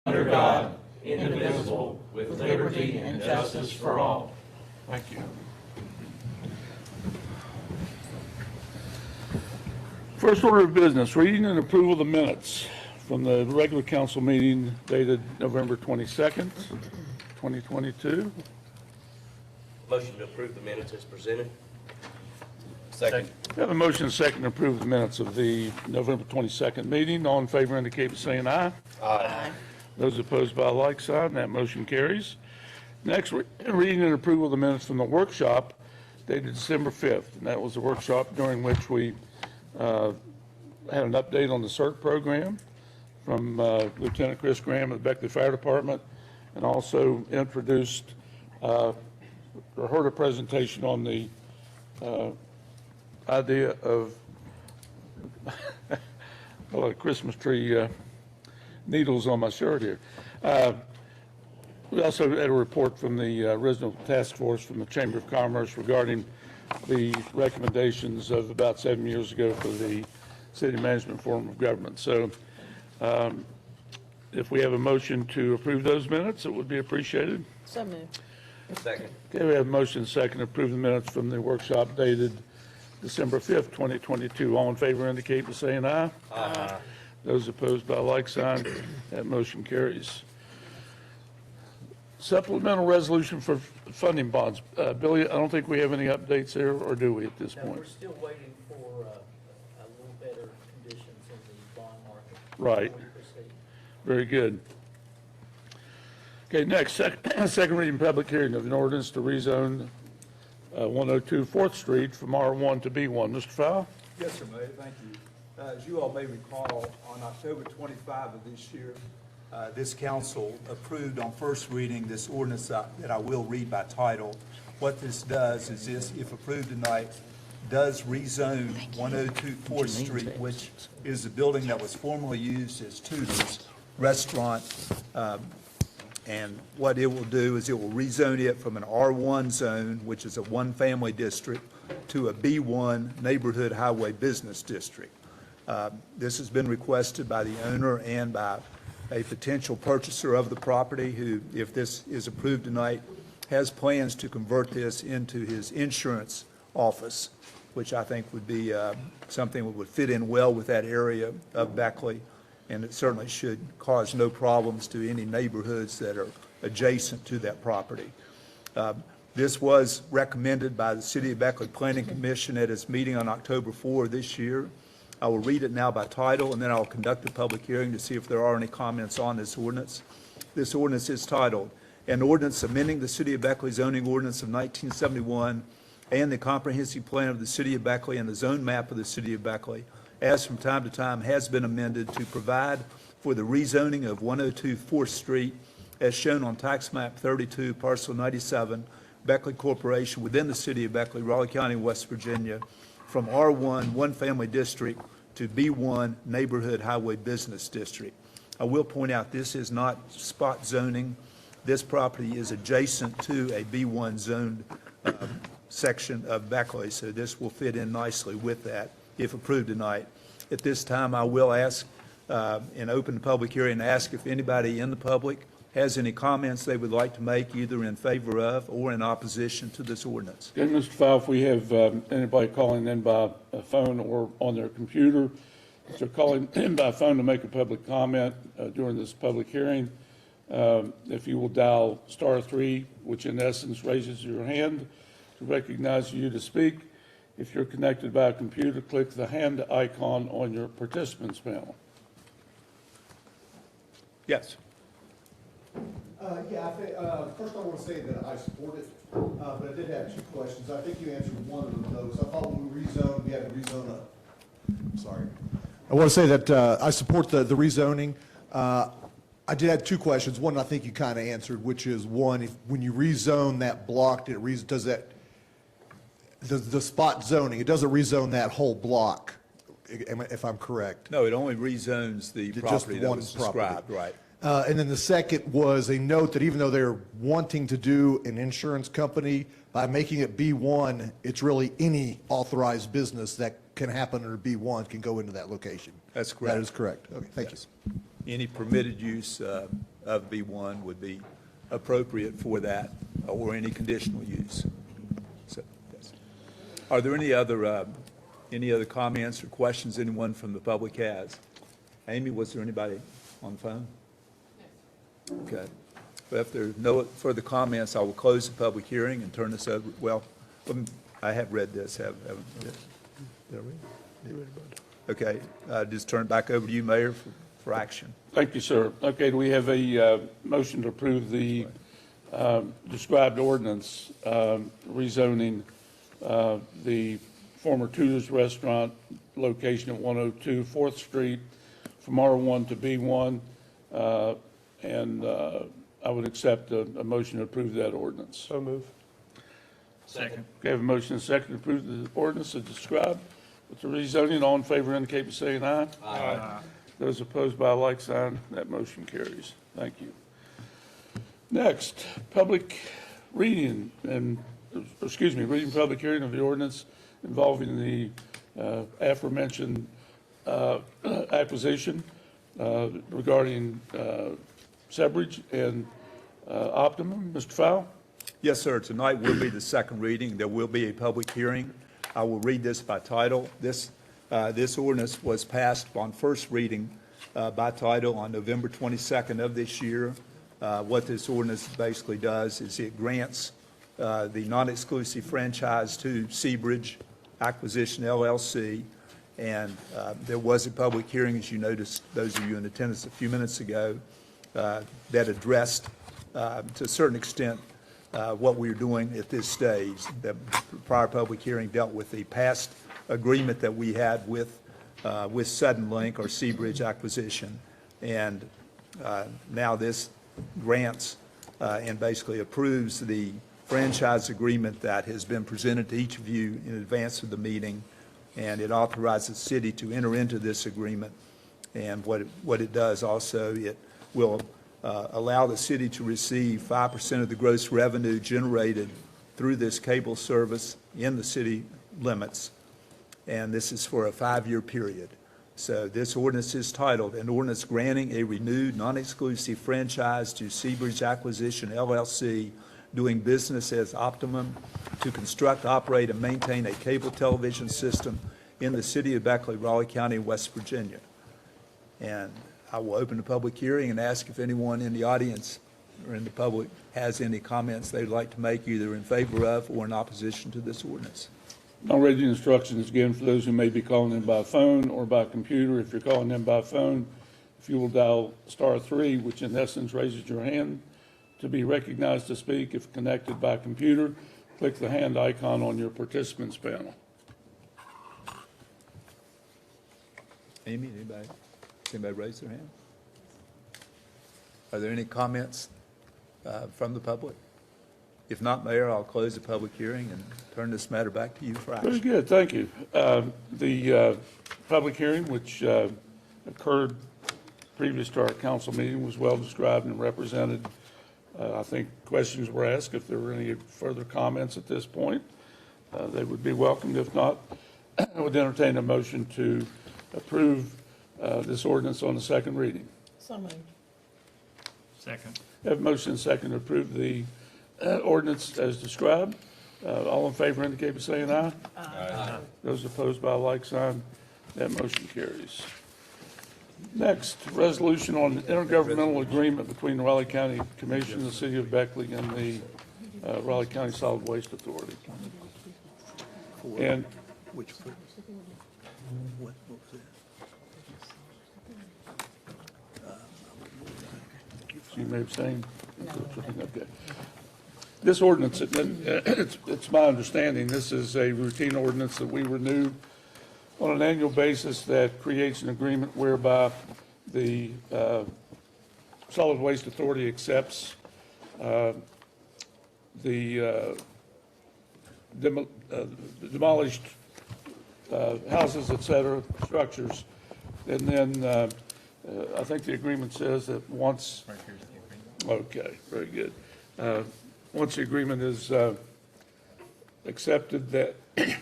under God, indivisible, with liberty and justice for all. Thank you. First order of business, reading and approval of the minutes from the regular council meeting dated November 22nd, 2022. Motion to approve the minutes as presented. Second. We have a motion and a second to approve the minutes of the November 22nd meeting. All in favor indicate by saying aye. Aye. Those opposed by a like sign, that motion carries. Next, reading and approval of the minutes from the workshop dated December 5th. And that was the workshop during which we had an update on the CERT program from Lieutenant Chris Graham of the Beckley Fire Department, and also introduced or heard a presentation on the idea of a Christmas tree needles on my shirt here. We also had a report from the original task force from the Chamber of Commerce regarding the recommendations of about 7 years ago for the city management form of government. So if we have a motion to approve those minutes, it would be appreciated. So moved. Second. Okay, we have a motion and a second to approve the minutes from the workshop dated December 5th, 2022. All in favor indicate by saying aye. Aye. Those opposed by a like sign, that motion carries. Supplemental resolution for funding bonds. Billy, I don't think we have any updates there, or do we at this No, point? we're still waiting for a little better conditions in the bond market. Right. before we proceed. Very good. Okay, next, second reading public hearing of an ordinance to rezone 102 4th Street from R1 to B1. Mr. Fowle? Yes, sir, Mayor, thank you. As you all may recall, on October 25 of this year, this council approved on first reading this ordinance that I will read by title. What this does is this, if approved tonight, does rezone 102 4th Street, which is the building that was formerly used as Tudor's Restaurant. And what it will do is it will rezone it from an R1 zone, which is a one-family district, to a B1 neighborhood highway business district. This has been requested by the owner and by a potential purchaser of the property who, if this is approved tonight, has plans to convert this into his insurance office, which I think would be something that would fit in well with that area of Beckley, and it certainly should cause no problems to any neighborhoods that are adjacent to that property. This was recommended by the City of Beckley Planning Commission at its meeting on October 4 this year. I will read it now by title, and then I'll conduct a public hearing to see if there are any comments on this ordinance. This ordinance is titled, "An Ordinance Amending the City of Beckley Zoning Ordinance of 1971 and the Comprehensive Plan of the City of Beckley and the Zone Map of the City of Beckley, as from time to time has been amended to provide for the rezoning of 102 4th Street as shown on Tax Map 32, Parcel 97, Beckley Corporation within the City of Beckley, Raleigh County, West Virginia, from R1 one-family district to B1 neighborhood highway business district." I will point out this is not spot zoning. This property is adjacent to a B1 zoned section of Beckley, so this will fit in nicely with that if approved tonight. At this time, I will ask and open the public hearing and ask if anybody in the public has any comments they would like to make either in favor of or in opposition to this ordinance. Okay, Mr. Fowle, if we have anybody calling in by phone or on their computer, if they're calling in by phone to make a public comment during this public hearing, if you will dial *3, which in essence raises your hand to recognize you to speak. If you're connected by a computer, click the hand icon on your participants panel. Yes. First I want to say that I support it, but I did have two questions. I think you answered one of those. I thought when we rezoned, we had to rezone I want to say that I support the rezoning. I did have two questions. One I think you kind of answered, which is one, when you rezone that block, does that the spot zoning, it doesn't rezone that whole block, if I'm correct. No, it only rezones the property that was described, right. And then the second was a note that even though they're wanting to do an insurance company, by making it B1, it's really any authorized business that can happen under B1 can go into that location. That's correct. That is correct. Okay, thank you. Any permitted use of B1 would be appropriate for that, or any conditional use. So, yes. Are there any other comments or questions anyone from the public has? Amy, was there anybody on the phone? Okay. But if there are no further comments, I will close the public hearing and turn this over. Well, I have read this, haven't I? Did I read it? Okay, just turn it back over to you, Mayor, for action. Thank you, sir. Okay, do we have a motion to approve the described ordinance rezoning the former Tudor's Restaurant location at 102 4th Street from R1 to B1, and I would accept a motion to approve that ordinance. So move. Second. Okay, I have a motion and a second to approve the ordinance as described with the rezoning. All in favor indicate by saying aye. Aye. Those opposed by a like sign, that motion carries. Thank you. Next, public reading reading public hearing of the ordinance involving the aforementioned acquisition regarding Sebridge and Optimum. Mr. Fowle? Yes, sir. Tonight will be the second reading. There will be a public hearing. I will read this by title. This ordinance was passed on first reading by title on November 22nd of this year. What this ordinance basically does is it grants the non-exclusive franchise to Sebridge Acquisition LLC. And there was a public hearing, as you noticed, those of you in attendance a few minutes ago, that addressed to a certain extent what we're doing at this stage. The prior public hearing dealt with the past agreement that we had with Sudden Link or Sebridge Acquisition. And now this grants and basically approves the franchise agreement that has been presented to each of you in advance of the meeting. And it authorizes the city to enter into this agreement. And what it does also, it will allow the city to receive 5% of the gross revenue generated through this cable service in the city limits. And this is for a 5-year period. So this ordinance is titled, "An Ordinance Granting a Renewed Non-Exclusive Franchise to Sebridge Acquisition LLC doing business as Optimum to construct, operate, and maintain a cable television system in the city of Beckley, Raleigh County, West Virginia." And I will open the public hearing and ask if anyone in the audience or in the public has any comments they'd like to make either in favor of or in opposition to this ordinance. I'll read the instructions again for those who may be calling in by phone or by computer. If you're calling in by phone, if you will dial *3, which in essence raises your hand to be recognized to speak. If connected by computer, click the hand icon on your participants panel. Amy, anybody raise their hand? Are there any comments from the public? If not, Mayor, I'll close the public hearing and turn this matter back to you for Very action. good, thank you. The public hearing, which occurred previous to our council meeting, was well described and represented. I think questions were asked. If there were any further comments at this point, they would be welcomed. If not, I would entertain a motion to approve this ordinance on the second reading. So moved. Second. I have a motion and second to approve the ordinance as described. All in favor indicate by saying aye. Aye. Those opposed by a like sign, that motion carries. Next, resolution on intergovernmental agreement between the Raleigh County Commission, the City of Beckley, and the Raleigh County Solid Waste Authority. And Which, what was it? so you may abstain? Okay. This ordinance, it's my understanding, this is a routine ordinance that we renew on an annual basis that creates an agreement whereby the Solid Waste Authority accepts the demolished houses, et cetera, structures. And then I think the agreement says that once, okay, very good. Once the agreement is accepted, that we're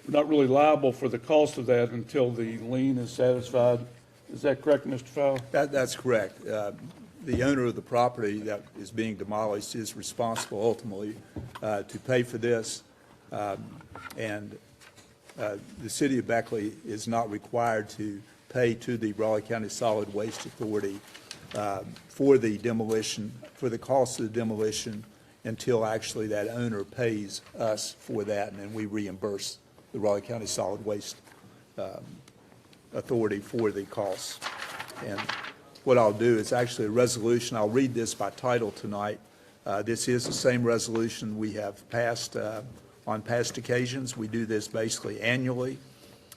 not really liable for the cost of that until the lien is satisfied Is that correct, Mr. Fowler? That's correct. The owner of the property that is being demolished is responsible ultimately to pay for this. And the city of Beckley is not required to pay to the Raleigh County Solid Waste Authority for the demolition, for the cost of the demolition, until actually that owner pays us for that, and then we reimburse the Raleigh County Solid Waste Authority for the costs. And what I'll do is actually a resolution. I'll read this by title tonight. This is the same resolution we have passed on past occasions. We do this basically annually,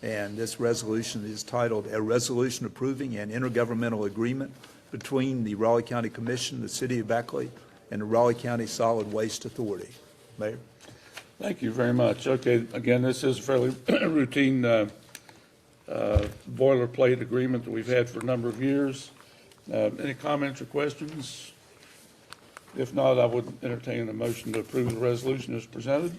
and this resolution is titled, "A Resolution Approving an Intergovernmental Agreement Between the Raleigh County Commission, the City of Beckley, and the Raleigh County Solid Waste Authority." Mayor? Thank you very much. Okay, again, this is a fairly routine boilerplate agreement that we've had for a number of years. Any comments or questions? If not, I would entertain a motion to approve the resolution as presented.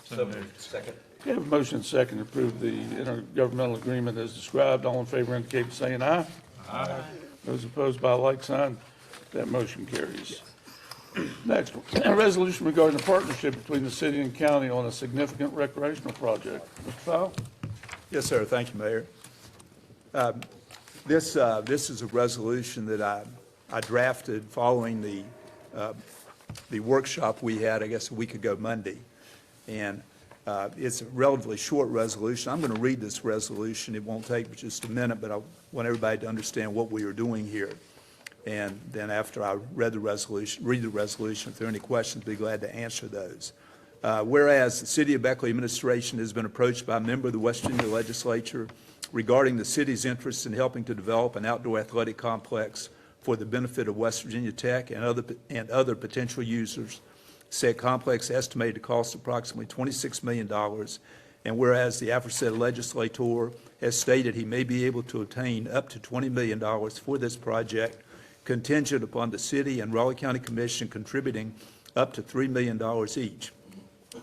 So moved. Second. We have a motion and second to approve the intergovernmental agreement as described. All in favor indicate by saying aye. Aye. Those opposed by a like sign, that motion carries. Next, a resolution regarding the partnership between the city and county on a significant recreational project. Mr. Fowle? Yes, sir. Thank you, Mayor. This is a resolution that I drafted following the workshop we had, I guess, a week ago Monday. And it's a relatively short resolution. I'm going to read this resolution. It won't take just a minute, but I want everybody to understand what we are doing here. And then after I read the resolution, if there are any questions, I'd be glad to answer those. Whereas the City of Beckley administration has been approached by a member of the West Virginia legislature regarding the city's interest in helping to develop an outdoor athletic complex for the benefit of West Virginia Tech and other potential users. Said complex estimated to cost approximately $26 million. And whereas the aforesaid legislator has stated he may be able to obtain up to $20 million for this project, contingent upon the city and Raleigh County Commission contributing up to $3 million each.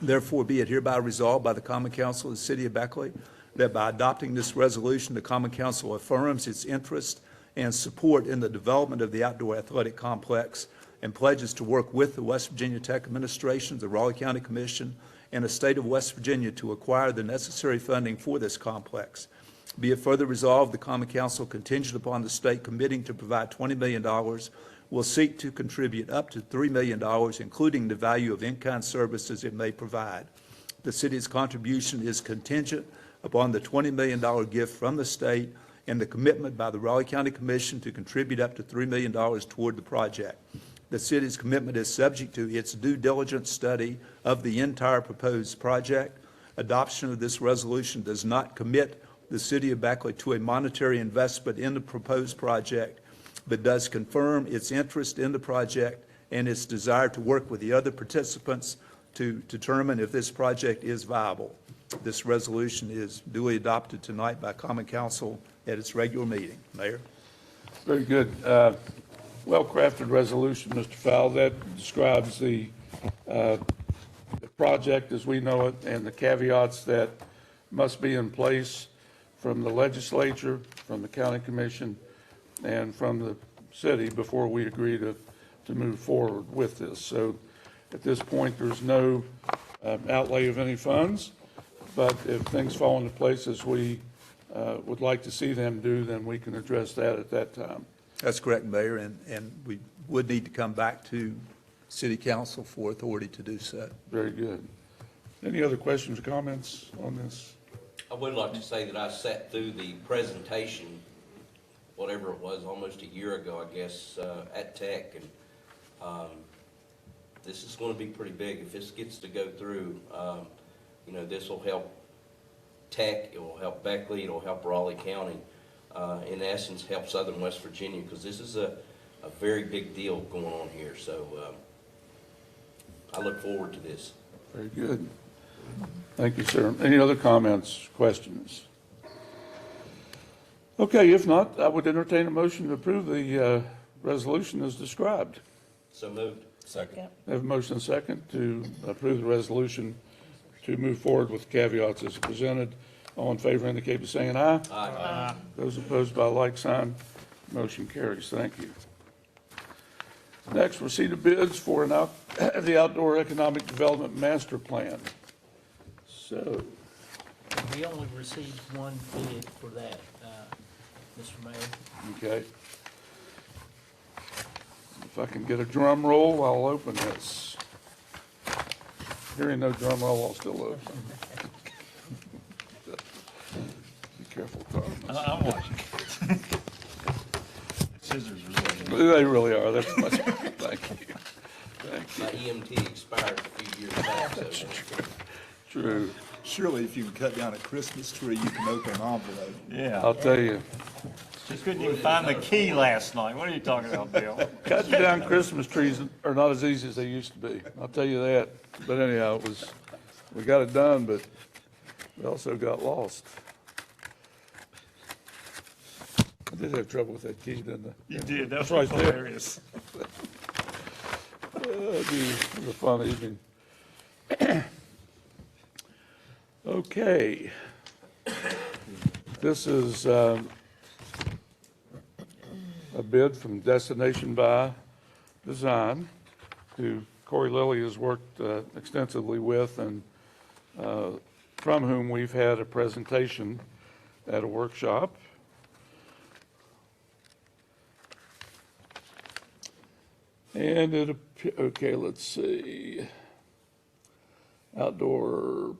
Therefore, be it hereby resolved by the Common Council of the City of Beckley that by adopting this resolution, the Common Council affirms its interest and support in the development of the outdoor athletic complex and pledges to work with the West Virginia Tech Administration, the Raleigh County Commission, and the state of West Virginia to acquire the necessary funding for this complex. Be it further resolved, the Common Council, contingent upon the state committing to provide $20 million, will seek to contribute up to $3 million, including the value of in-kind services it may provide. The city's contribution is contingent upon the $20 million gift from the state and the commitment by the Raleigh County Commission to contribute up to $3 million toward the project. The city's commitment is subject to its due diligence study of the entire proposed project. Adoption of this resolution does not commit the City of Beckley to a monetary investment in the proposed project, but does confirm its interest in the project and its desire to work with the other participants to determine if this project is viable. This resolution is duly adopted tonight by Common Council at its regular meeting. Mayor? Very good. Well-crafted resolution, Mr. Fowle, that describes the project as we know it and the caveats that must be in place from the legislature, from the county commission, and from the city before we agree to move forward with this. So at this point, there's no outlay of any funds, but if things fall into place as we would like to see them do, then we can address that at that time. That's correct, Mayor, and we would need to come back to City Council for authority to do so. Very good. Any other questions or comments on this? I would like to say that I sat through the presentation, whatever it was, almost a year ago, I guess, at Tech, and this is going to be pretty big. If this gets to go through, you know, this will help Tech, it will help Beckley, it will help Raleigh County, in essence, help Southern West Virginia, because this is a very big deal going on here. So I look forward to this. Very good. Thank you, sir. Any other comments, questions? Okay, if not, I would entertain a motion to approve the resolution as described. So moved. Second. I have a motion and second to approve the resolution to move forward with caveats as presented. All in favor indicate by saying aye. Aye. Those opposed by a like sign, motion carries. Thank you. Next, receipt of bids for the Outdoor Economic Development Master Plan. So, We only received one bid for that, Mr. Mayor. okay. If I can get a drum roll, I'll open this. Hearing no drum roll, I'll still open. Be careful, Thomas. I'm watching. Scissors really. They really are. That's much. Thank you. Thank you. My EMT expired a few years back, so. True. Surely if you can cut down a Christmas tree, you can open an envelope. Yeah, I'll tell you, just couldn't even find the key last night. What are you talking about, Bill? cutting down Christmas trees are not as easy as they used to be. I'll tell you that. But anyhow, we got it done, but we also got lost. I did have trouble with that key, didn't I? You did, that was Right there. hilarious. It was a fun evening. Okay. This is a bid from Destination by Design, who Corey Lilly has worked extensively with and from whom we've had a presentation at a workshop. And okay, let's see. Outdoor,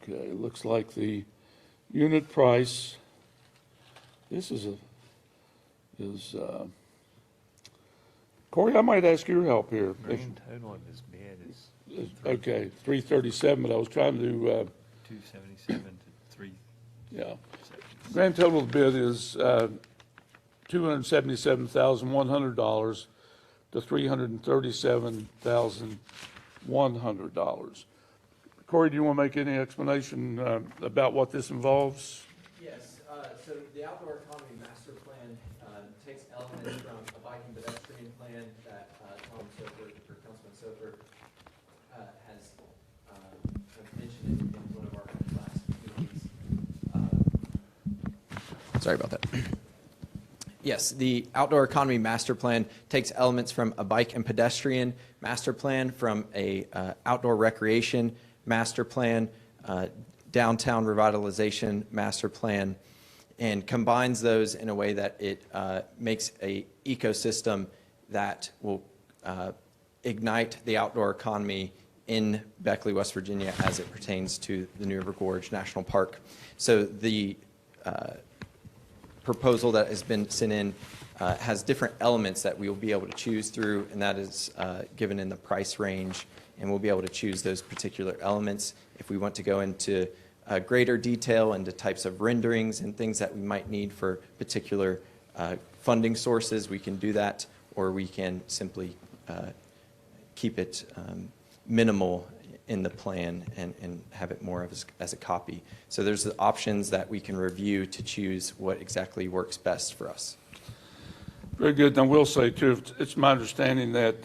Okay, looks like the unit price, this is Corey, I might ask your help here. Grand total of his bid is Okay, 337, but I was trying to, 277 to 3. yeah. Grand total of the bid is $277,100 to $337,100. Corey, do you want to make any explanation about what this involves? Yes, so the Outdoor Economy Master Plan takes elements from a bike and pedestrian plan that Tom Soper, or Councilman Soper, has mentioned in one of our last meetings. Sorry about that. Yes, the Outdoor Economy Master Plan takes elements from a bike and pedestrian master plan, from a outdoor recreation master plan, downtown revitalization master plan, and combines those in a way that it makes a ecosystem that will ignite the outdoor economy in Beckley, West Virginia, as it pertains to the New River Gorge National Park. So the proposal that has been sent in has different elements that we will be able to choose through, and that is given in the price range, and we'll be able to choose those particular elements. If we want to go into greater detail into types of renderings and things that we might need for particular funding sources, we can do that, or we can simply keep it minimal in the plan and have it more as a copy. So there's the options that we can review to choose what exactly works best for us. Very good. And I will say, too, it's my understanding that,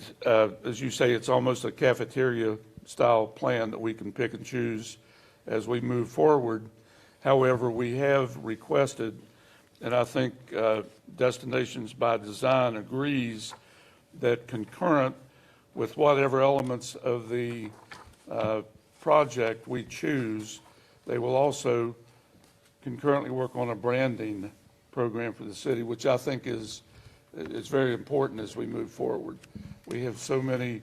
as you say, it's almost a cafeteria-style plan that we can pick and choose as we move forward. However, we have requested, and I think Destinations by Design agrees, that concurrent with whatever elements of the project we choose, they will also concurrently work on a branding program for the city, which I think is very important as we move forward. We have so many,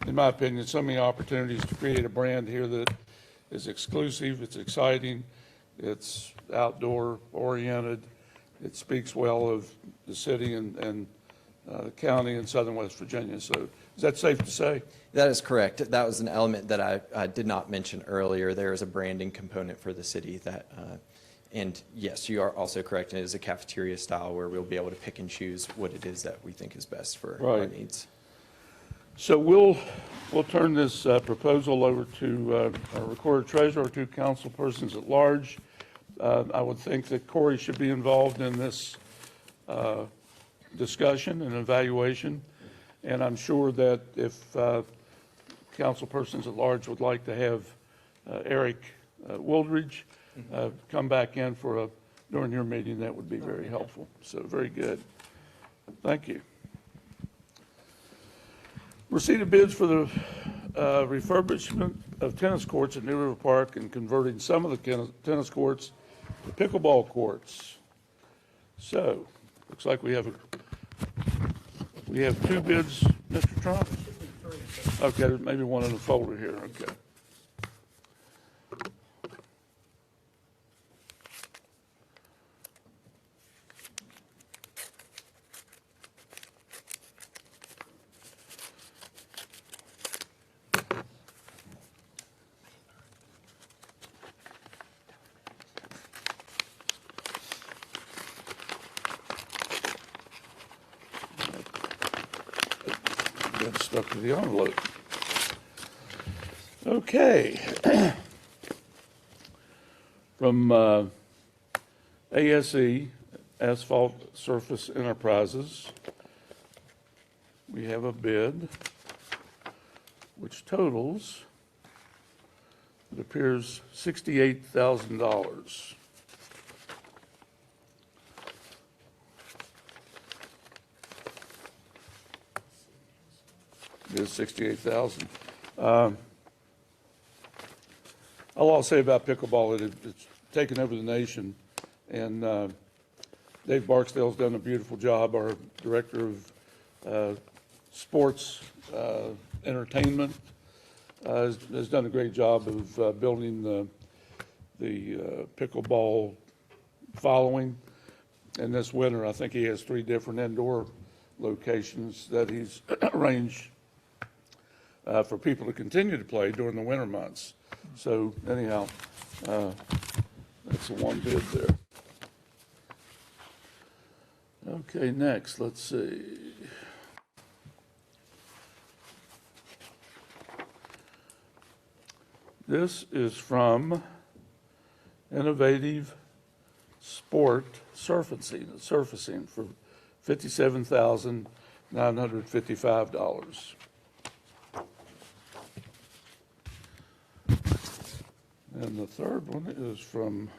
in my opinion, so many opportunities to create a brand here that is exclusive, it's exciting, it's outdoor oriented, it speaks well of the city and the county in southern West Virginia. So is that safe to say? That is correct. That was an element that I did not mention earlier. There is a branding component for the city that, and yes, you are also correct. It is a cafeteria style where we'll be able to pick and choose what it is that we think is best for our Right. needs. So we'll turn this proposal over to our recorder treasurer, to council persons at large. I would think that Corey should be involved in this discussion and evaluation. And I'm sure that if council persons at large would like to have Eric Wooldridge come back in during your meeting, that would be very helpful. So very good. Thank you. Receipt of bids for the refurbishment of tennis courts at New River Park and converting some of the tennis courts to pickleball courts. So, looks like we have two bids, Mr. Trump? Okay, there's maybe one in the folder here, okay. Got stuck to the envelope. Okay. From ASE, Asphalt Surface Enterprises, we have a bid which totals, it appears, $68,000. It is 68,000. All I'll say about pickleball, it's taken over the nation, and Dave Barksdale's done a beautiful job. Our director of sports entertainment has done a great job of building the pickleball following. And this winter, I think he has 3 different indoor locations that he's arranged for people to continue to play during the winter months. So anyhow, that's the one bid there. Okay, next, let's see. This is from Innovative Sport Surfacing for $57,955. And the third one is from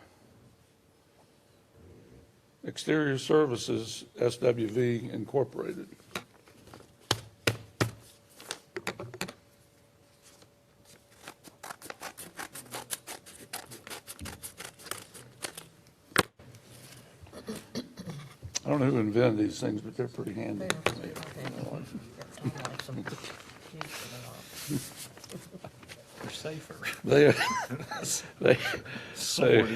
Exterior Services, SWV Incorporated. I don't know who invented these things, but they're pretty handy. They're safer. They Sword.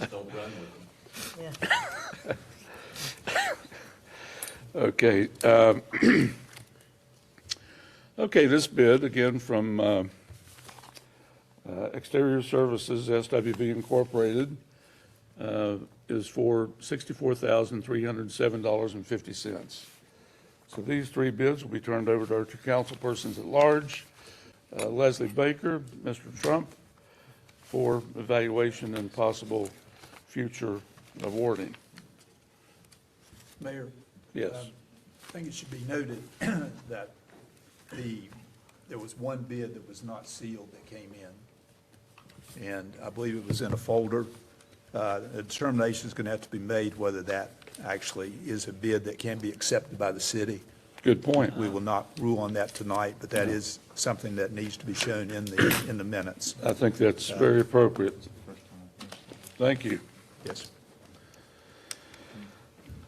Don't run with them. Okay. Okay, this bid, again, from Exterior Services, SWV Incorporated, is for $64,307.50. So these 3 bids will be turned over to our 2 councilpersons at large, Leslie Baker, Mr. Trump, for evaluation and possible future awarding. Mayor? Yes. I think it should be noted that there was one bid that was not sealed that came in, and I believe it was in a folder. A determination is going to have to be made whether that actually is a bid that can be accepted by the city. Good point. We will not rule on that tonight, but that is something that needs to be shown in the minutes. I think that's very appropriate. Thank you. Yes.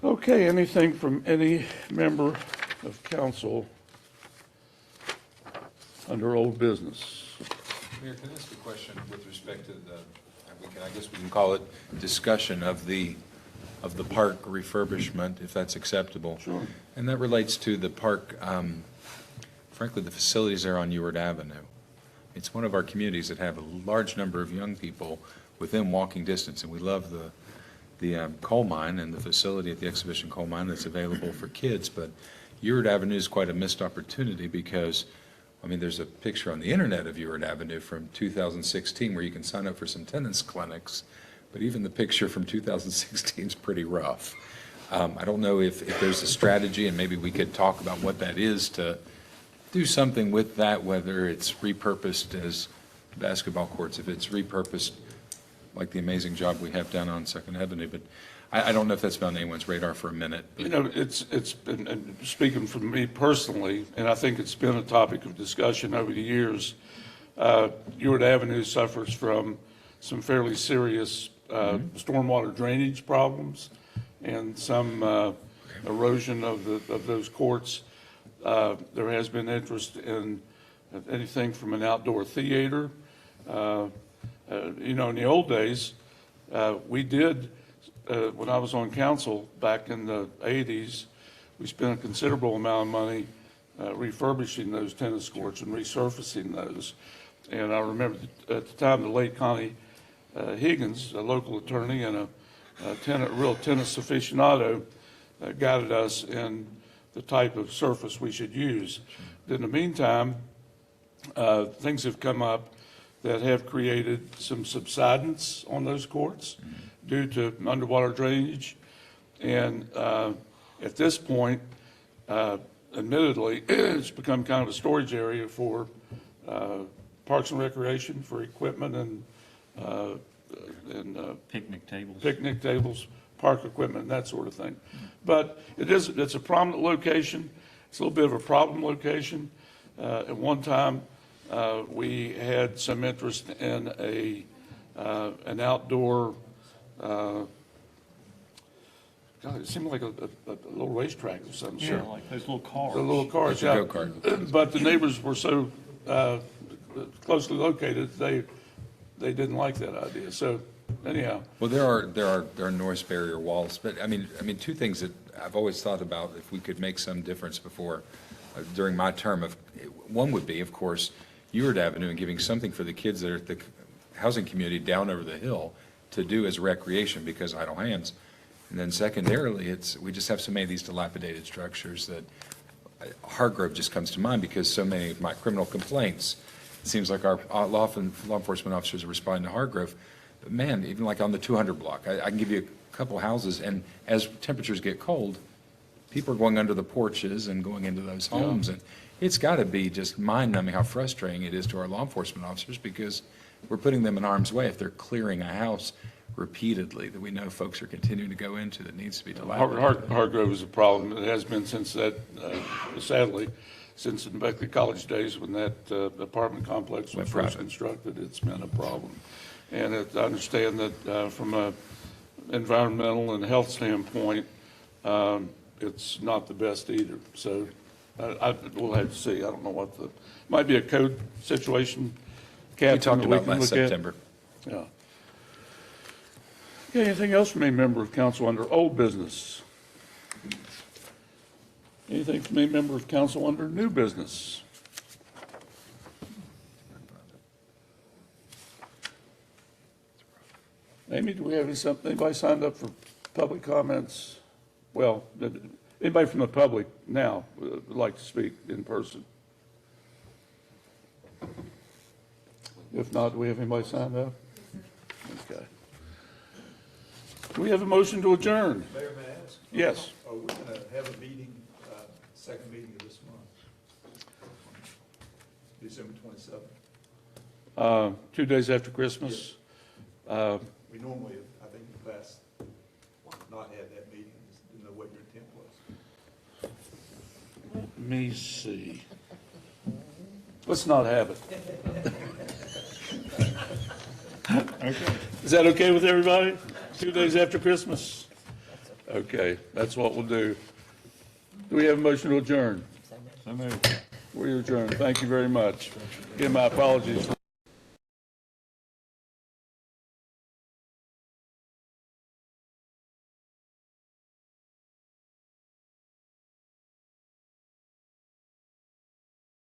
Okay, anything from any member of council under old business? Mayor, can I ask a question with respect to I guess we can call it discussion of the park refurbishment, if that's acceptable? Sure. And that relates to the park, frankly, the facilities there on Ewart Avenue. It's one of our communities that have a large number of young people within walking distance, and we love the coal mine and the facility at the exhibition coal mine that's available for kids, but Ewart Avenue is quite a missed opportunity because, I mean, there's a picture on the internet of Ewart Avenue from 2016 where you can sign up for some tennis clinics, but even the picture from 2016 is pretty rough. I don't know if there's a strategy, and maybe we could talk about what that is to do something with that, whether it's repurposed as basketball courts if it's repurposed, like the amazing job we have down on Second Avenue. But I don't know if that's been on anyone's radar for a minute. You know, it's been, and speaking for me personally, and I think it's been a topic of discussion over the years, Ewart Avenue suffers from some fairly serious stormwater drainage problems and some erosion of those courts. There has been interest in anything from an outdoor theater. You know, in the old days, we did, when I was on council back in the 80s, we spent a considerable amount of money refurbishing those tennis courts and resurfacing those. And I remember at the time, the late Connie Higgins, a local attorney and a real tennis aficionado, guided us in the type of surface we should use. In the meantime, things have come up that have created some subsidence on those courts due to underwater drainage. And at this point, admittedly, it's become kind of a storage area for Parks and Recreation, for equipment and Picnic tables. park equipment, and that sort of thing. But it's a prominent location. It's a little bit of a problem location. At one time, we had some interest in an outdoor, God, it seemed like a little racetrack or something. Yeah, like those little cars. The little cars, Like a yeah. go-kart. But the neighbors were so closely located, they didn't like that idea. So anyhow, Well, there are noise barrier walls, but I mean, two things that I've always thought about if we could make some difference before, during my term of, one would be, of course, Ewart Avenue and giving something for the kids that are at the housing community down over the hill to do as recreation because idle hands. And then secondarily, we just have so many of these dilapidated structures that Hargrove just comes to mind because so many of my criminal complaints, it seems like our law enforcement officers are responding to Hargrove. But man, even like on the 200 block, I can give you a couple houses, and as temperatures get cold, people are going under the porches and going into those homes. And it's got to be just mind-numbing how frustrating it is to our law enforcement officers because we're putting them in harm's way if they're clearing a house repeatedly that we know folks are continuing to go into that needs to be dilapidated. Hargrove is a problem. It has been since that, sadly, since the Beckley College days when that apartment complex was Went first private. constructed. It's been a problem. And I understand that from an environmental and health standpoint, it's not the best either. So we'll have to see. I don't know what might be a code situation. We talked Catherine, that about can last look at. September. Yeah. Okay, anything else from any member of council under old business? Anything from any member of council under new business? Amy, do we have anybody signed up for public comments? Well, anybody from the public now would like to speak in person? If not, do we have anybody signed up? Okay. Do we have a motion to adjourn? Mayor, may I ask? Yes. Are we going to have a meeting, second meeting of this month? December 27th? 2 days after Christmas. We normally, I think, in the past, not had that meeting. Just didn't know what your intent was. Let me see. Let's not have it. Okay. Is that okay with everybody? 2 days after Christmas? Okay, that's what we'll do. Do we have a motion to adjourn? So moved. We adjourn. Thank you very much. Again, my apologies.